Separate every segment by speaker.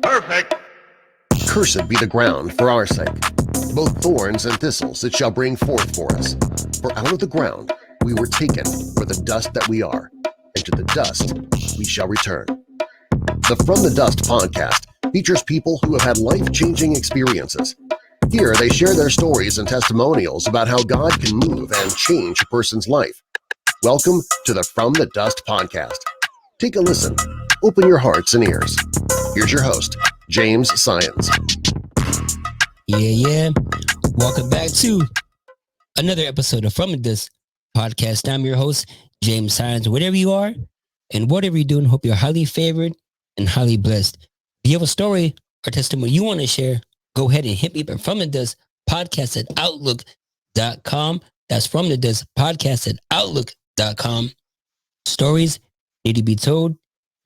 Speaker 1: Perfect. Cursed be the ground for our sake. Both thorns and thistles it shall bring forth for us. For out of the ground we were taken for the dust that we are, and to the dust we shall return. The From the Dust podcast features people who have had life-changing experiences. Here they share their stories and testimonials about how God can move and change a person's life. Welcome to the From the Dust podcast. Take a listen. Open your hearts and ears. Here's your host, James Science.
Speaker 2: Yeah. Welcome back to another episode of From the Dust podcast. I'm your host, James Science. Whatever you are and whatever you're doing, hope you're highly favored and highly blessed. If you have a story or testimony you want to share, go ahead and hit me up at From the Dust podcast at outlook.com. That's From the Dust podcast at outlook.com. Stories need to be told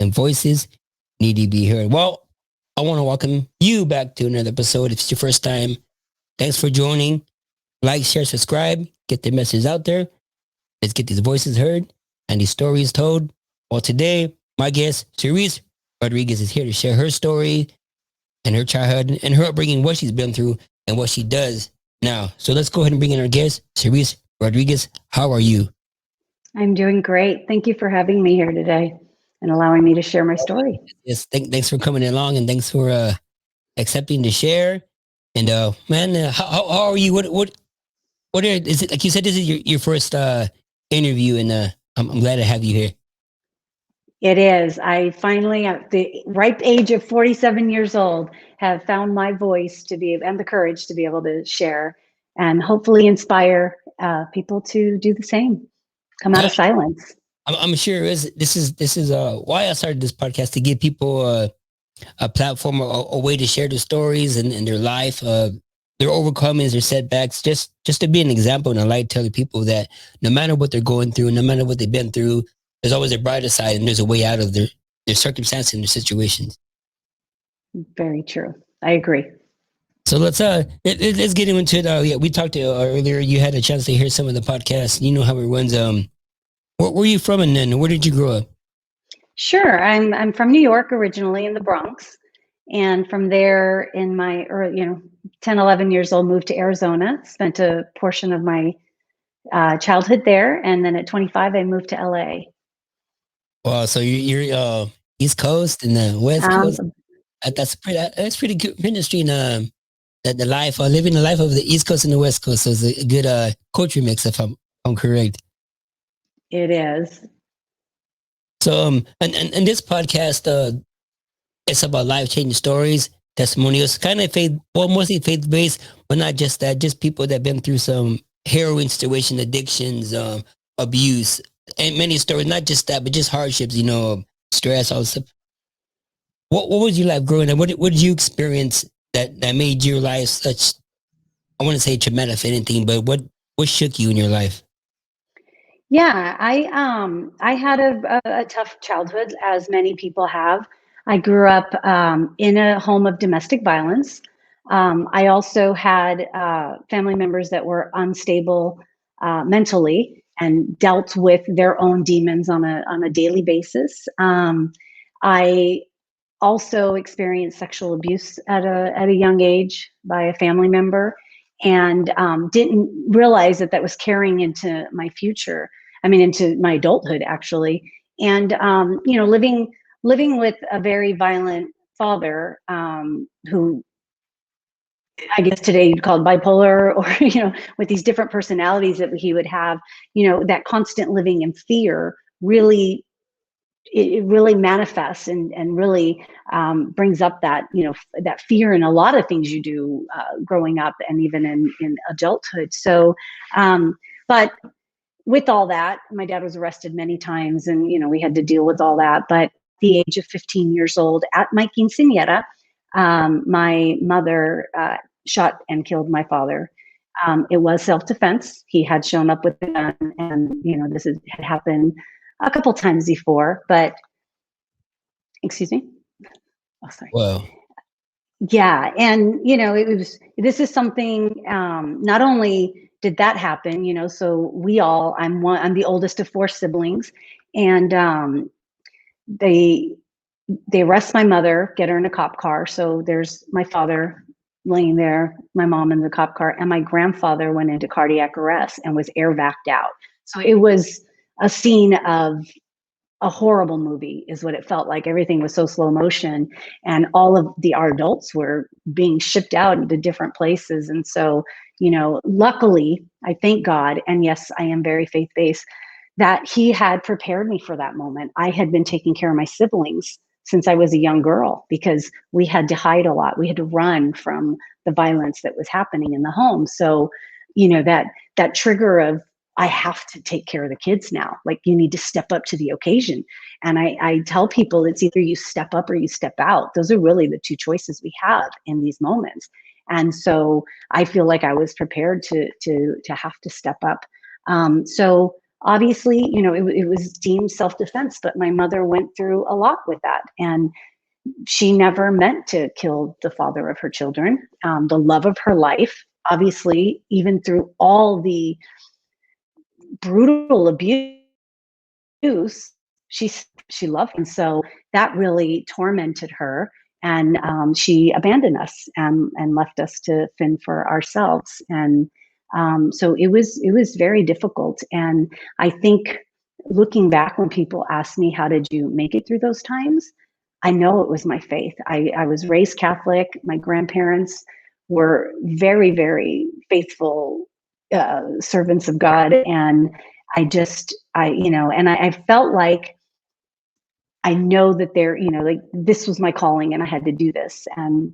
Speaker 2: and voices need to be heard. Well, I want to welcome you back to another episode. If it's your first time, thanks for joining. Like, share, subscribe, get the message out there. Let's get these voices heard and these stories told. Well, today, my guest, Sherist Rodriguez, is here to share her story and her childhood and her upbringing, what she's been through and what she does now. So let's go ahead and bring in our guest, Sherist Rodriguez. How are you?
Speaker 3: I'm doing great. Thank you for having me here today and allowing me to share my story.
Speaker 2: Yes, thanks for coming along and thanks for accepting to share. And how are you? What is it? Like you said, this is your first interview, and I'm glad to have you here.
Speaker 3: It is. I finally, at the ripe age of 47 years old, have found my voice and the courage to be able to share and hopefully inspire people to do the same. Come out of silence.
Speaker 2: I'm sure this is why I started this podcast, to give people a platform, a way to share their stories and their life, their overcomings, their setbacks, just to be an example and a light to other people that no matter what they're going through, no matter what they've been through, there's always a brighter side and there's a way out of their circumstances and their situations.
Speaker 3: Very true. I agree.
Speaker 2: So let's get into it. We talked earlier. You had a chance to hear some of the podcasts. You know how it runs. Where were you from, and then where did you grow up?
Speaker 3: Sure. I'm from New York originally, in the Bronx. And from there, in my 10, 11 years old, moved to Arizona, spent a portion of my childhood there. And then at 25, I moved to LA.
Speaker 2: Wow. So you're East Coast and the West Coast. That's pretty good industry. And the life, living the life of the East Coast and the West Coast. So it's a good culture mix, if I'm correct.
Speaker 3: It is.
Speaker 2: So and this podcast, it's about life-changing stories, testimonials, kind of mostly faith-based, but not just that, just people that have been through some heroin situation, addictions, abuse, and many stories, not just that, but just hardships, stress, all stuff. What was your life growing up? What did you experience that made your life such, I want to say traumatic for anything, but what shook you in your life?
Speaker 3: Yeah, I had a tough childhood, as many people have. I grew up in a home of domestic violence. I also had family members that were unstable mentally and dealt with their own demons on a daily basis. I also experienced sexual abuse at a young age by a family member, and didn't realize that was carrying into my future. Into my adulthood, actually. And, living with a very violent father, who I guess today you'd call bipolar, or, with these different personalities that he would have, that constant living in fear it really manifests and really brings up that, that fear in a lot of things you do growing up and even in adulthood. So, but with all that, my dad was arrested many times and, we had to deal with all that. But at the age of 15 years old at my quinceañera, my mother shot and killed my father. It was self-defense. He had shown up with a gun, and, this had happened a couple times before, but excuse me. Oh, sorry.
Speaker 2: Wow.
Speaker 3: Yeah. And, this is something, not only did that happen, so I'm the oldest of 4 siblings, and they arrest my mother, get her in a cop car. So there's my father laying there, my mom in the cop car, and my grandfather went into cardiac arrest and was air vacked out. So it was a scene of a horrible movie is what it felt like. Everything was so slow motion, and all of our adults were being shipped out into different places. And so, luckily, I thank God, and yes, I am very faith-based, that he had prepared me for that moment. I had been taking care of my siblings since I was a young girl because we had to hide a lot. We had to run from the violence that was happening in the home. So, that trigger of, I have to take care of the kids now. Like, you need to step up to the occasion. And I tell people it's either you step up or you step out. Those are really the 2 choices we have in these moments. And so I feel like I was prepared to have to step up. So obviously, it was deemed self-defense, but my mother went through a lot with that. And she never meant to kill the father of her children, the love of her life. Obviously, even through all the brutal abuse, she she loved him. So that really tormented her, and she abandoned us and left us to fend for ourselves. And so it was very difficult. And I think, looking back, when people ask me, how did you make it through those times? I know it was my faith. I was raised Catholic. My grandparents were very, very faithful servants of God. And I felt like, I know that like, this was my calling and I had to do this. And,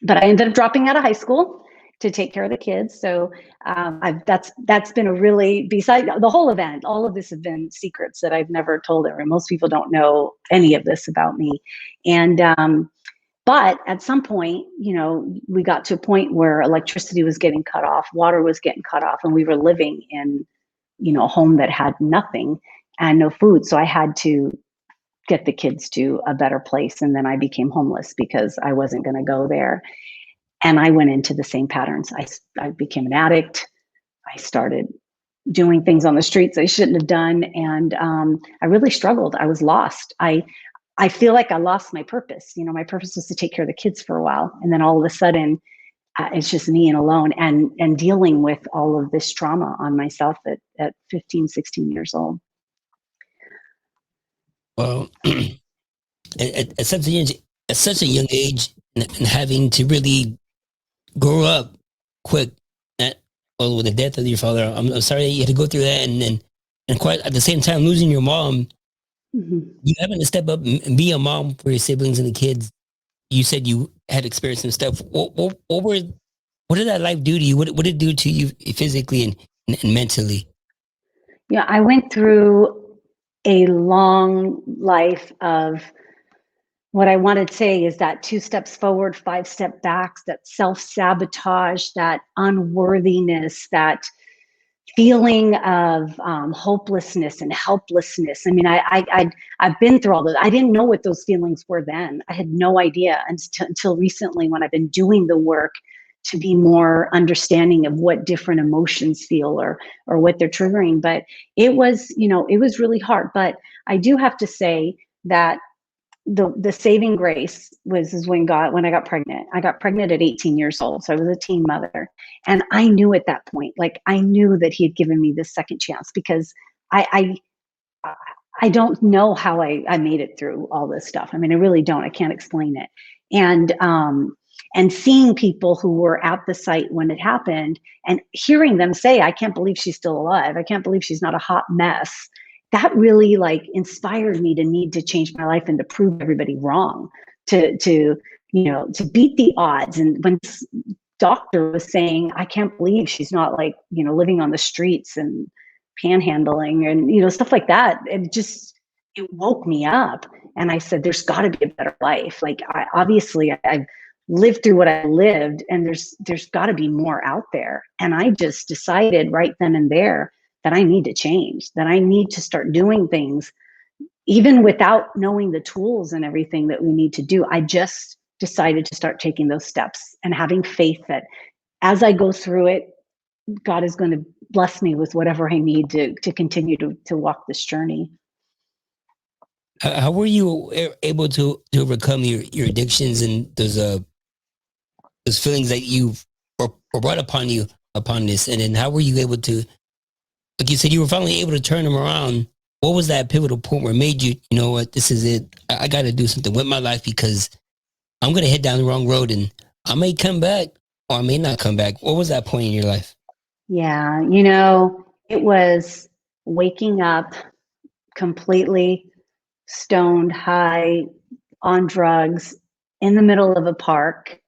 Speaker 3: but I ended up dropping out of high school to take care of the kids. So that's been a really, beside the whole event, all of this have been secrets that I've never told everyone. Most people don't know any of this about me. And, but at some point, we got to a point where electricity was getting cut off, water was getting cut off, and we were living in, a home that had nothing and no food. So I had to get the kids to a better place. And then I became homeless because I wasn't going to go there. And I went into the same patterns. I became an addict. I started doing things on the streets I shouldn't have done. And I really struggled. I was lost. I feel like I lost my purpose. My purpose was to take care of the kids for a while. And then all of a sudden, it's just me and alone, and dealing with all of this trauma on myself at 15, 16 years old.
Speaker 2: Well, at such a young age, and having to really grow up quick, with the death of your father, I'm sorry that you had to go through that, and quite at the same time losing your mom.
Speaker 3: Mm-hmm.
Speaker 2: You having to step up and be a mom for your siblings and the kids. You said you had experienced some stuff. What did that life do to you? What did it do to you physically and mentally?
Speaker 3: Yeah, I went through a long life of, what I want to say is, that 2 steps forward, 5 step backs, that self-sabotage, that unworthiness, that feeling of hopelessness and helplessness. I mean, I've been through all those. I didn't know what those feelings were then. I had no idea until recently, when I've been doing the work to be more understanding of what different emotions feel, or what they're triggering. But it was really hard. But I do have to say that the saving grace is when I got pregnant. I got pregnant at 18 years old. So I was a teen mother. And I knew at that point, like, I knew that he had given me this second chance, because I don't know how I made it through all this stuff. I mean, I really don't. I can't explain it. And seeing people who were at the site when it happened, and hearing them say, I can't believe she's still alive. I can't believe she's not a hot mess. That really, like, inspired me to need to change my life and to prove everybody wrong, to beat the odds. And when this doctor was saying, I can't believe she's not, like, living on the streets and panhandling and, stuff like that, it woke me up. And I said, there's got to be a better life. Like, I've lived through what I lived, and there's got to be more out there. And I just decided right then and there that I need to change, that I need to start doing things, even without knowing the tools and everything that we need to do. I just decided to start taking those steps and having faith that as I go through it, God is going to bless me with whatever I need to continue to walk this journey.
Speaker 2: How were you able to overcome your addictions and those feelings that you were brought upon you upon this? And then how were you able to, like you said, you were finally able to turn them around? What was that pivotal point where it made you, you know what, this is it. I got to do something with my life because I'm going to head down the wrong road and I may come back or I may not come back. What was that point in your life?
Speaker 3: Yeah, it was waking up completely stoned, high, on drugs, in the middle of a park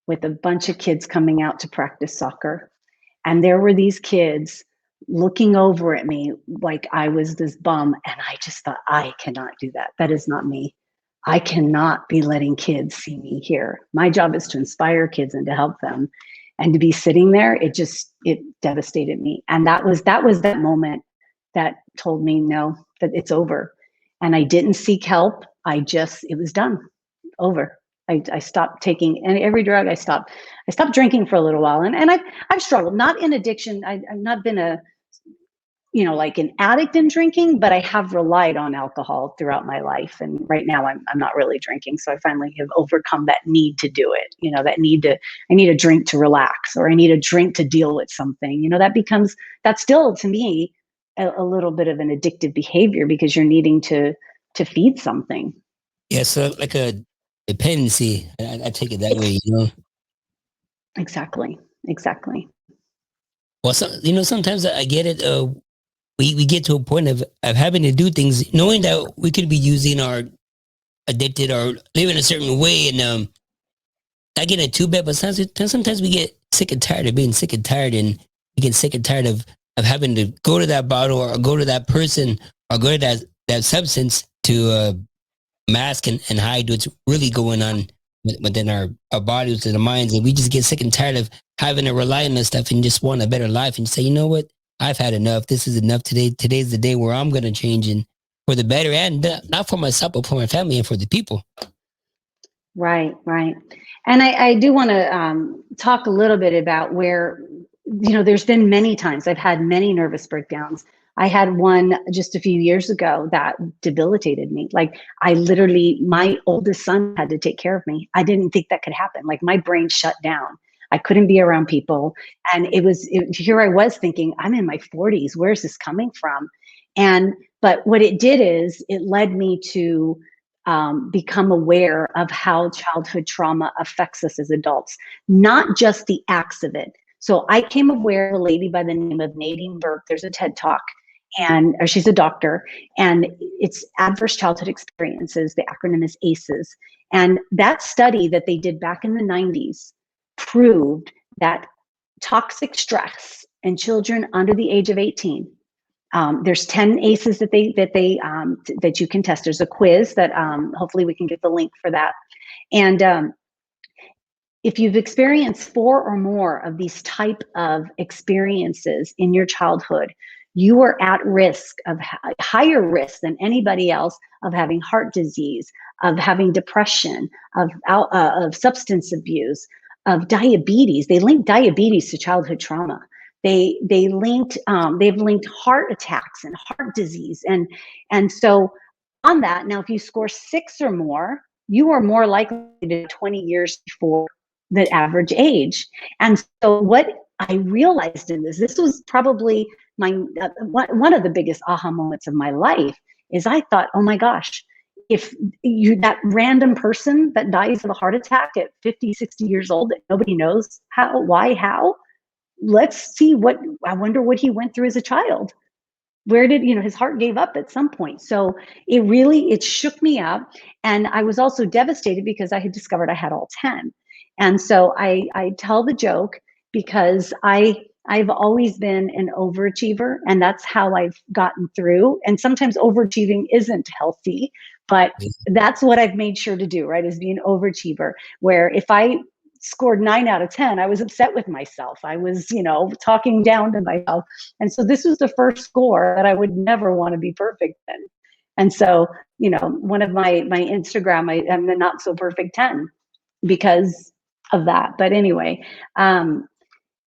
Speaker 3: with a bunch of kids coming out to practice soccer. And there were these kids looking over at me like I was this bum. And I just thought, I cannot do that. That is not me. I cannot be letting kids see me here. My job is to inspire kids and to help them. And to be sitting there, it devastated me. And that was that moment that told me, no, that it's over. And I didn't seek help. It was done, over. I stopped taking every drug. I stopped drinking for a little while. And I've struggled, not in addiction. I've not been like an addict in drinking, but I have relied on alcohol throughout my life. And right now I'm not really drinking. So I finally have overcome that need to do it. I need a drink to relax, or I need a drink to deal with something. That's still to me a little bit of an addictive behavior, because you're needing to feed something.
Speaker 2: Yeah, so like a dependency. I take it that way,
Speaker 3: Exactly.
Speaker 2: Well, sometimes I get it. We get to a point of having to do things, knowing that we could be using our addicted or living a certain way, and I get it too bad. But sometimes we get sick and tired of being sick and tired, and we get sick and tired of having to go to that bottle or go to that person or go to that substance to mask and hide what's really going on within our bodies and our minds. And we just get sick and tired of having to rely on this stuff and just want a better life and say, you know what? I've had enough. This is enough today. Today's the day where I'm going to change, and for the better, and not for myself, but for my family and for the people.
Speaker 3: Right. And I do want to talk a little bit about where, there's been many times I've had many nervous breakdowns. I had one just a few years ago that debilitated me. Like, my oldest son had to take care of me. I didn't think that could happen. Like, my brain shut down. I couldn't be around people. And here I was thinking, I'm in my 40s. Where's this coming from? But what it did is it led me to become aware of how childhood trauma affects us as adults, not just the acts of it. So I came aware of a lady by the name of Nadine Burke. There's a TED Talk, or she's a doctor, and it's Adverse Childhood Experiences. The acronym is ACEs. And that study that they did back in the 90s proved that toxic stress in children under the age of 18. There's 10 ACEs that you can test. There's a quiz that hopefully we can get the link for that. And if you've experienced 4 or more of these type of experiences in your childhood, you are at risk of higher risk than anybody else of having heart disease, of having depression, of substance abuse, of diabetes. They link diabetes to childhood trauma. They've linked heart attacks and heart disease. And so on that, now, if you score 6 or more, you are more likely to 20 years before the average age. And so what I realized in this was probably one of the biggest aha moments of my life, is I thought, oh my gosh, if that random person that dies of a heart attack at 50, 60 years old, that nobody knows how, let's see I wonder what he went through as a child. Where did, his heart gave up at some point. So it shook me up. And I was also devastated because I had discovered I had all 10. And so I tell the joke, because I've always been an overachiever, and that's how I've gotten through. And sometimes overachieving isn't healthy, but that's what I've made sure to do, right? Is be an overachiever, where if I scored 9 out of 10, I was upset with myself. I was, talking down to myself. And so this was the first score that I would never want to be perfect in. And so, one of my Instagram, I'm the not so perfect 10 because of that. But anyway,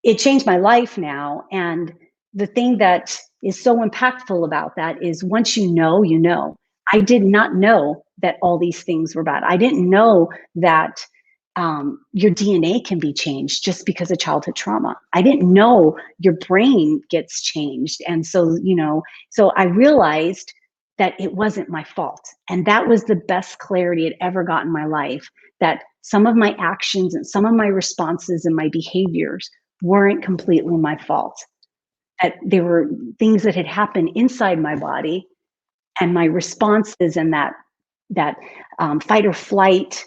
Speaker 3: it changed my life now. And the thing that is so impactful about that is once you know, you know. I did not know that all these things were bad. I didn't know that your DNA can be changed just because of childhood trauma. I didn't know your brain gets changed. And so, so I realized that it wasn't my fault. And that was the best clarity I'd ever got in my life, that some of my actions and some of my responses and my behaviors weren't completely my fault. That there were things that had happened inside my body and my responses and that fight or flight,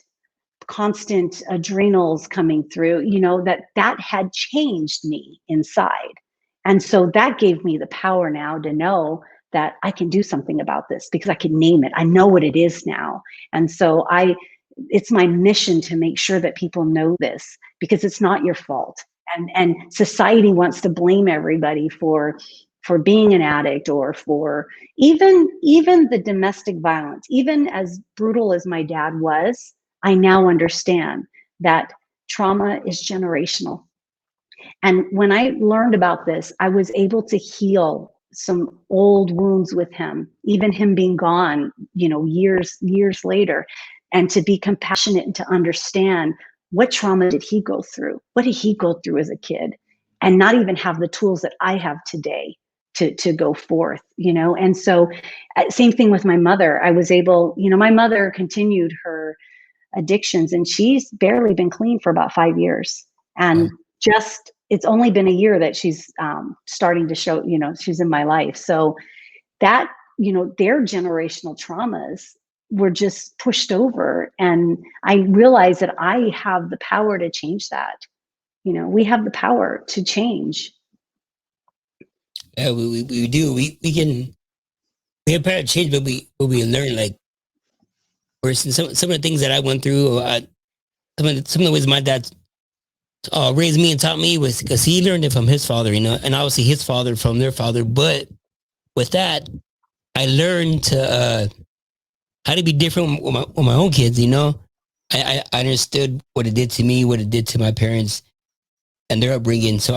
Speaker 3: constant adrenals coming through, that had changed me inside. And so that gave me the power now to know that I can do something about this because I can name it. I know what it is now. And so it's my mission to make sure that people know this, because it's not your fault. And society wants to blame everybody for being an addict, or for even the domestic violence. Even as brutal as my dad was, I now understand that trauma is generational. And when I learned about this, I was able to heal some old wounds with him, even him being gone, years later, and to be compassionate and to understand what trauma did he go through? What did he go through as a kid? And not even have the tools that I have today to go forth, And so same thing with my mother. I was able, my mother continued her addictions, and she's barely been clean for about 5 years. And it's only been a year that she's starting to show, she's in my life. So that, their generational traumas were just pushed over. And I realized that I have the power to change that. We have the power to change.
Speaker 2: Yeah, we do. We have power to change, but we learn, like, for instance, some of the things that I went through, some of the ways my dad raised me and taught me was because he learned it from his father, and obviously his father from their father. But with that, I learned to how to be different with my own kids. I understood what it did to me, what it did to my parents and their upbringing. So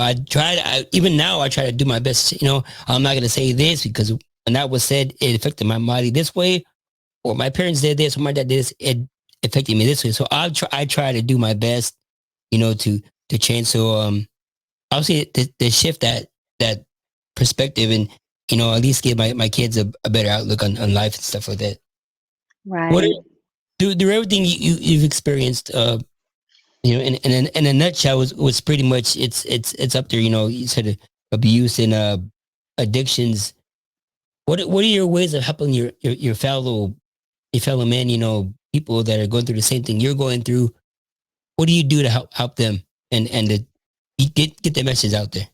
Speaker 2: even now, I try to do my best. I'm not going to say this because when that was said, it affected my body this way, or my parents did this, or my dad did this, it affected me this way. So I try to do my best, to change. So obviously to shift that perspective, and at least give my kids a better outlook on life and stuff like that. What
Speaker 3: Right.
Speaker 2: do everything you've experienced, in a nutshell, was pretty much it's up there. You said abuse and addictions. What are your ways of helping your fellow men? People that are going through the same thing you're going through. What do you do to help them and to get the message out there?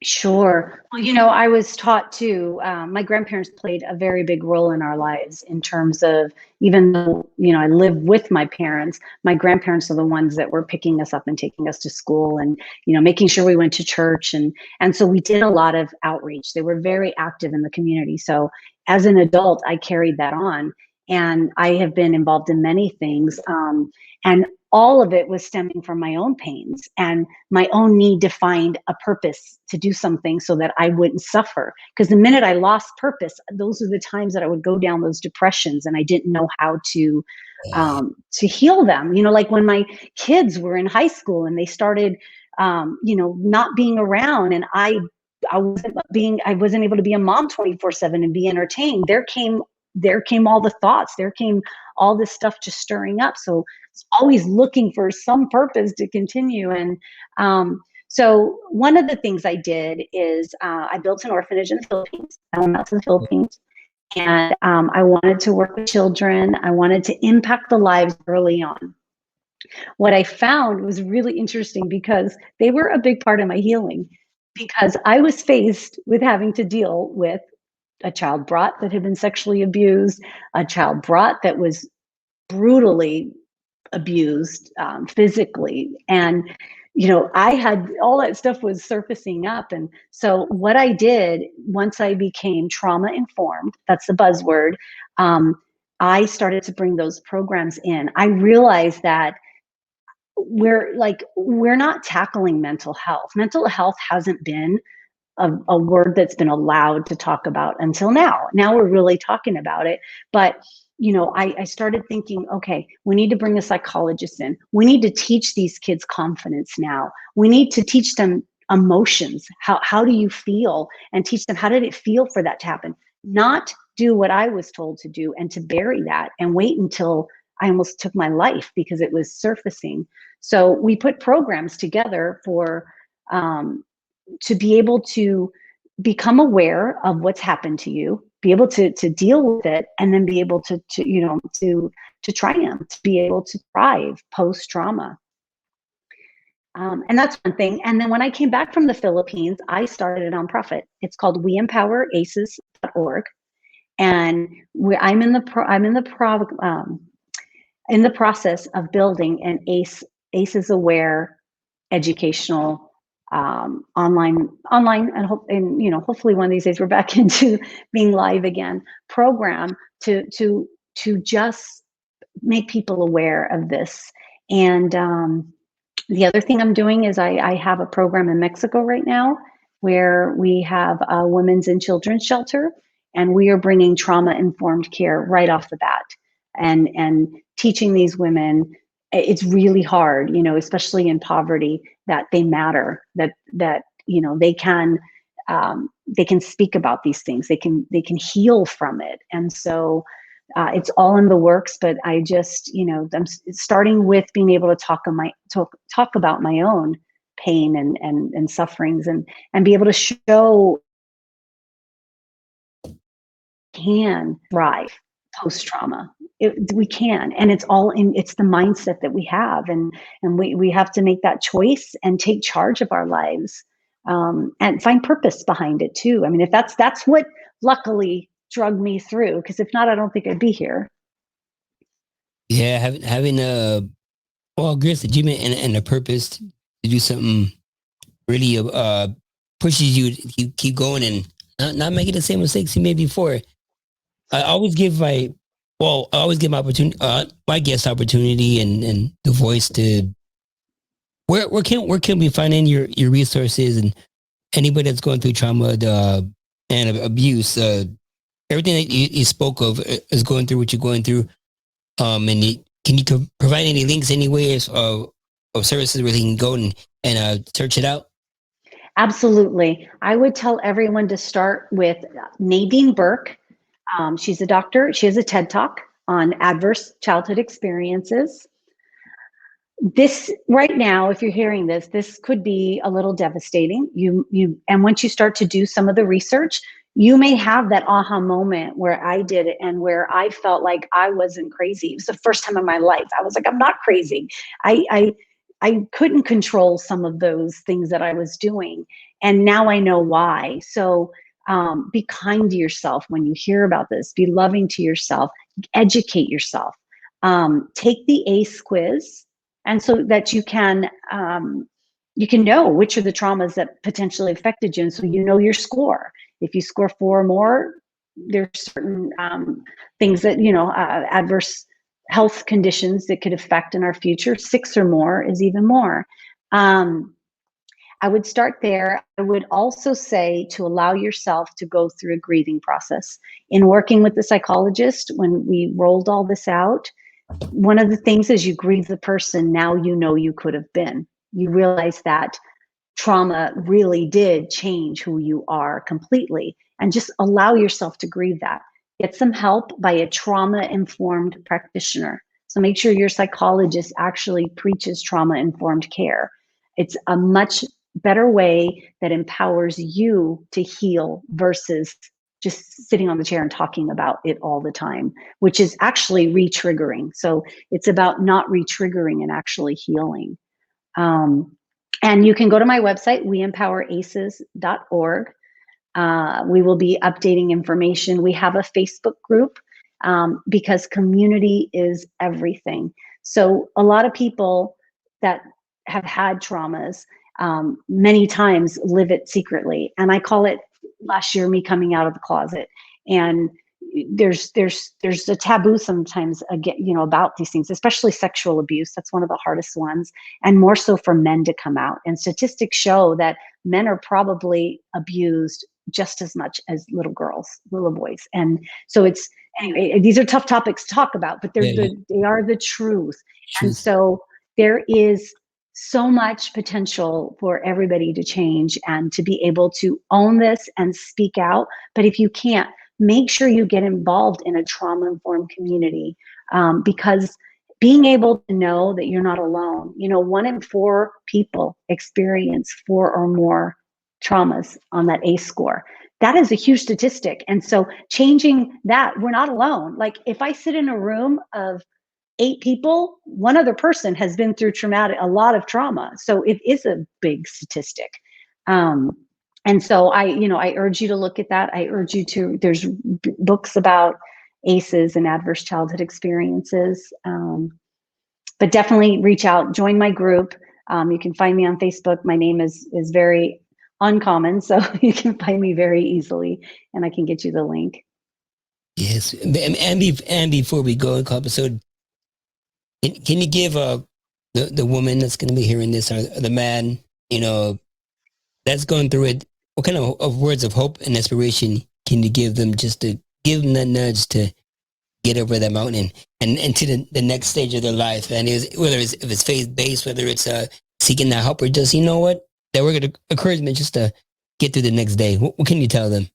Speaker 3: Sure. Well, I was taught too. My grandparents played a very big role in our lives in terms of, even though, I live with my parents, my grandparents are the ones that were picking us up and taking us to school and, making sure we went to church. And so we did a lot of outreach. They were very active in the community. So as an adult, I carried that on, and I have been involved in many things. And all of it was stemming from my own pains and my own need to find a purpose to do something so that I wouldn't suffer. Because the minute I lost purpose, those are the times that I would go down those depressions, and I didn't know how to heal them. Like when my kids were in high school and they started, not being around, and I wasn't able to be a mom 24/7 and be entertained. There came all the thoughts. There came all this stuff just stirring up. So it's always looking for some purpose to continue. And so one of the things I did is I built an orphanage in the Philippines. I went out to the Philippines, and I wanted to work with children. I wanted to impact the lives early on. What I found was really interesting because they were a big part of my healing, because I was faced with having to deal with a child brought that had been sexually abused, a child brought that was brutally abused physically. And, I had all that stuff was surfacing up. And so what I did once I became trauma informed, that's the buzzword, I started to bring those programs in. I realized that we're not tackling mental health. Mental health hasn't been a word that's been allowed to talk about until now. Now we're really talking about it. But, I started thinking, okay, we need to bring a psychologist in. We need to teach these kids confidence now. We need to teach them emotions. How do you feel? And teach them, how did it feel for that to happen? Not do what I was told to do and to bury that and wait until I almost took my life because it was surfacing. So we put programs together for to be able to become aware of what's happened to you, be able to deal with it, and then be able to triumph, to be able to thrive post trauma. And that's one thing. And then when I came back from the Philippines, I started a nonprofit. It's called WeEmpowerAces.org, and in the process of building an ACEs aware educational online and hopefully one of these days we're back into being live again program to just make people aware of this. And the other thing I'm doing is I have a program in Mexico right now where we have a women's and children's shelter, and we are bringing trauma-informed care right off the bat, and teaching these women. It's really hard, especially in poverty, that they matter, that they can speak about these things, they can heal from it. And so it's all in the works, but I just, I'm starting with being able to talk about my own pain and sufferings, and be able to show can thrive post trauma. We can, and it's the mindset that we have, and we have to make that choice and take charge of our lives, and find purpose behind it too. I mean, if that's what luckily drug me through, because if not, I don't think I'd be here.
Speaker 2: Yeah, having a great achievement and a purpose to do something really pushes you to keep going and not making the same mistakes you made before. I always give my opportunity, my guest opportunity and the voice to where can we find in your resources, and anybody that's going through trauma and abuse, everything that you spoke of is going through what you're going through. Can you provide any links, any ways of services where they can go and search it out?
Speaker 3: Absolutely. I would tell everyone to start with Nadine Burke. She's a doctor. She has a TED Talk on adverse childhood experiences. This right now, if you're hearing this could be a little devastating. And once you start to do some of the research, you may have that aha moment where I did it, and where I felt like I wasn't crazy. It was the first time in my life I was like, I'm not crazy. I couldn't control some of those things that I was doing, and now I know why. So be kind to yourself when you hear about this. Be loving to yourself. Educate yourself. Take the ACE quiz, and so that you can know which are the traumas that potentially affected you, and so you know your score. If you score 4 or more, there's certain things that adverse health conditions that could affect in our future. 6 or more is even more. I would start there. I would also say to allow yourself to go through a grieving process. In working with the psychologist, when we rolled all this out, one of the things is you grieve the person now you could have been. You realize that trauma really did change who you are completely, and just allow yourself to grieve that. Get some help by a trauma-informed practitioner. So make sure your psychologist actually preaches trauma-informed care. It's a much better way that empowers you to heal versus just sitting on the chair and talking about it all the time, which is actually re-triggering. So it's about not re-triggering and actually healing. And you can go to my website, weempoweraces.org. We will be updating information. We have a Facebook group, because community is everything. So a lot of people that have had traumas many times live it secretly. And I call it last year me coming out of the closet. And there's a taboo sometimes again, about these things, especially sexual abuse. That's one of the hardest ones, and more so for men to come out. And statistics show that men are probably abused just as much as little boys. And so anyway, these are tough topics to talk about, but they are the truth. And so there is so much potential for everybody to change and to be able to own this and speak out. But if you can't, make sure you get involved in a trauma-informed community, because being able to know that you're not alone. 1 in 4 people experience 4 or more traumas on that ACE score. That is a huge statistic. And so changing that, we're not alone. Like if I sit in a room of 8 people, 1 other person has been through a lot of trauma. So it is a big statistic. And so I urge you to look at that. I urge you to, there's books about ACEs and adverse childhood experiences. But definitely reach out, join my group. You can find me on Facebook. My name is very uncommon, so you can find me very easily, and I can get you the link.
Speaker 2: Yes. And before we go in episode, can you give the woman that's going to be hearing this, or the man, that's going through it, what kind of words of hope and inspiration can you give them, just to give them that nudge to get over that mountain and to the next stage of their life? And whether if it's faith-based, whether it's seeking that help, or just, that we're going to encouragement just to get through the next day. What can you tell them?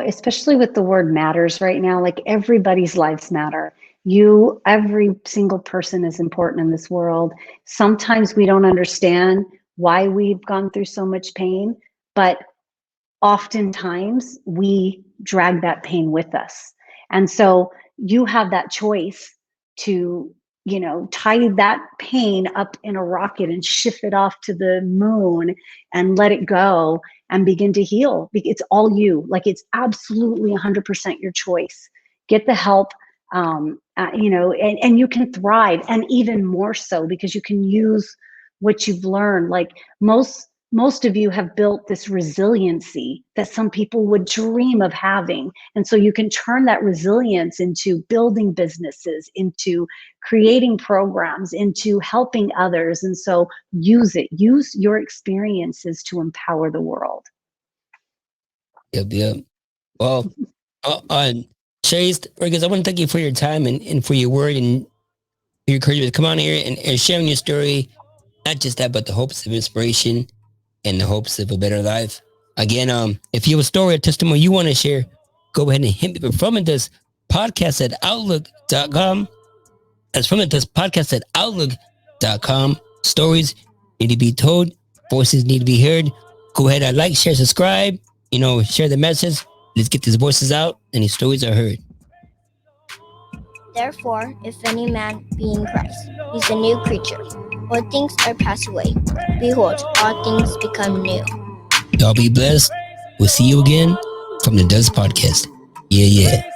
Speaker 3: Especially with the word matters right now, like everybody's lives matter. Every single person is important in this world. Sometimes we don't understand why we've gone through so much pain, but oftentimes we drag that pain with us. And so you have that choice to, tie that pain up in a rocket and shift it off to the moon and let it go and begin to heal. It's all you. Like, it's absolutely 100% your choice. Get the help, and you can thrive, and even more so because you can use what you've learned. Like most of you have built this resiliency that some people would dream of having. And so you can turn that resilience into building businesses, into creating programs, into helping others. And so use your experiences to empower the world.
Speaker 2: Yep. Well, Sherist Rodriguez, I want to thank you for your time and for your word and your courage to come on here and sharing your story. Not just that, but the hopes of inspiration and the hopes of a better life. Again, if you have a story or testimony you want to share, go ahead and hit me from this podcast at outlook.com. That's from this podcast at outlook.com. Stories need to be told. Voices need to be heard. Go ahead and like, share, subscribe. Share the message. Let's get these voices out and these stories are heard.
Speaker 4: Therefore, if any man be in Christ, he is a new creature. All things are passed away. Behold, all things become new.
Speaker 2: Y'all be blessed. We'll see you again from the Does Podcast. Yeah.